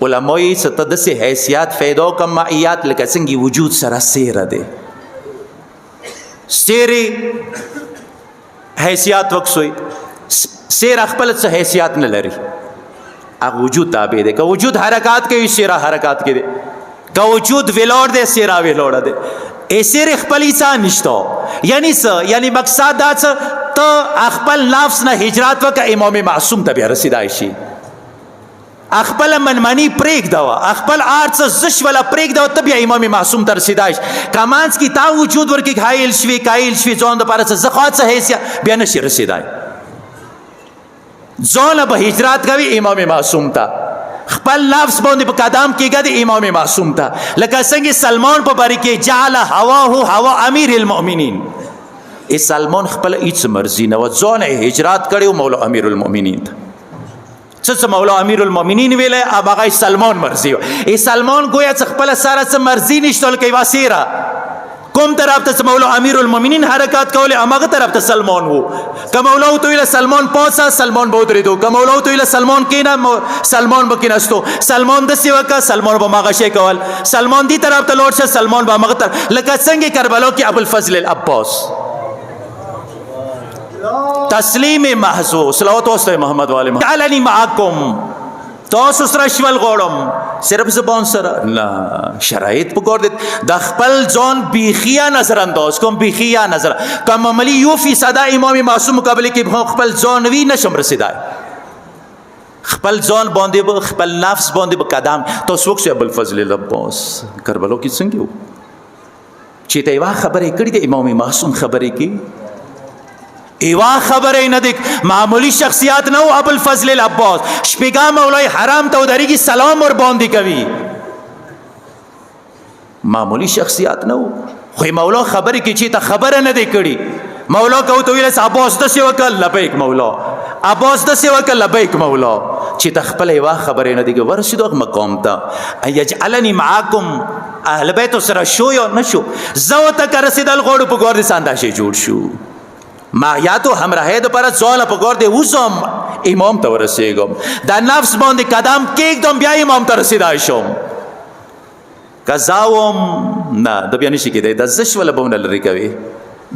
علماء ست داسې حیثیات فیدا کم معیات لکه څنګه وجود سره سیره دی سیرې حیثیات وکسوی سیر خپل څه حیثیات نه لري هغه وجود تابع دی که وجود حرکات کوي سیره حرکات کوي که وجود ویلوړ دی سیره ویلوړه دی سیر خپل څه نشته یعنی څه یعنی مقصد دا څه ته خپل نفس نه هجرت وکړه امام معصوم ته بیا رسیدای شي خپل منمنی پرېږدوه خپل ارڅ زش ولا پرېږدوه ته بیا امام معصوم ته رسیدای شي که منځ کې تا وجود ورکې حایل شوي قایل شوي ځان دپاره څه زخوا څه حیثیت بیا نشي رسیدای ځان به هجرت کوي امام معصوم ته خپل نفس باندې په قدم کېږه د امام معصوم ته لکه څنګه سلمان په باره کې جعل هواه هوا امیر المؤمنین سلمان خپل هیڅ مرضي نه وه ځان یې هجرت کړی و مولا امیر المؤمنین ته څه مولا امیر المؤمنین ویلی اب هغه سلمان مرضي و سلمان گویا څه خپله سره څه مرضي نشته لکه یوه سیره کوم طرف ته مولا امیر المؤمنین حرکات کولی هماغه طرف ته سلمان و که مولا ورته ویله سلمان پاڅه سلمان به ودرېدو که مولا ورته ویله سلمان کښېنه سلمان به کېناستو سلمان داسې وکړه سلمان به هماغه شی کول سلمان دې طرف ته لاړ شه سلمان به هماغه طرف لکه څنګه کربلا کې ابوالفضل العباس تسلیم محض صلوات واستوي محمد والے محمد جعلني معکم تاسو سره شول غواړم صرف زبان سره نه شرایط پکار دي د خپل ځان بیخیا نظر انداز کوم بیخیا نظر کوم عملی یو فیصد امام معصوم مقابله کې خپل ځان وی نشم رسیدای خپل ځان باندې خپل نفس باندې په قدم تاسو وکړئ ابوالفضل العباس کربلا کې څنګه و چې ته یوه خبرې کړې د امام معصوم خبرې کې ایوا خبره نه دی معمولی شخصیت نه و ابوالفضل العباس شپږم مولای حرام ته ودرېږي سلام ور باندې کوي معمولی شخصیت نه و خو مولا خبرې کې چې ته خبره نه دی کړې مولا که ورته ویل عباس داسې وکړه لبیک مولا عباس داسې وکړه لبیک مولا چې ته خپله یوه خبرې نه دی کې ورسېدو هغه مقام ته یجعلني معکم اهل بیتو سره شو یا نه شو زه ورته که رسېدل غواړو په ګوار دې څه انداشې جوړ شو ما یا تو همراهی دپاره ځاله په ګور دی اوسم امام ته ورسېږم دا نفس باندې قدم کېږدم بیا امام ته رسېدای شم که زاوم نه د بیا نشي کېدی دا زش ولا به ونه لرې کوي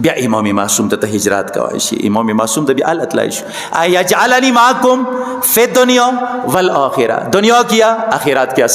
بیا امام معصوم ته هجرت کولی شي امام معصوم ته بیا هله تللی شو یجعلني معکم فی الدنیا والآخره دنیا کیا آخرت کیا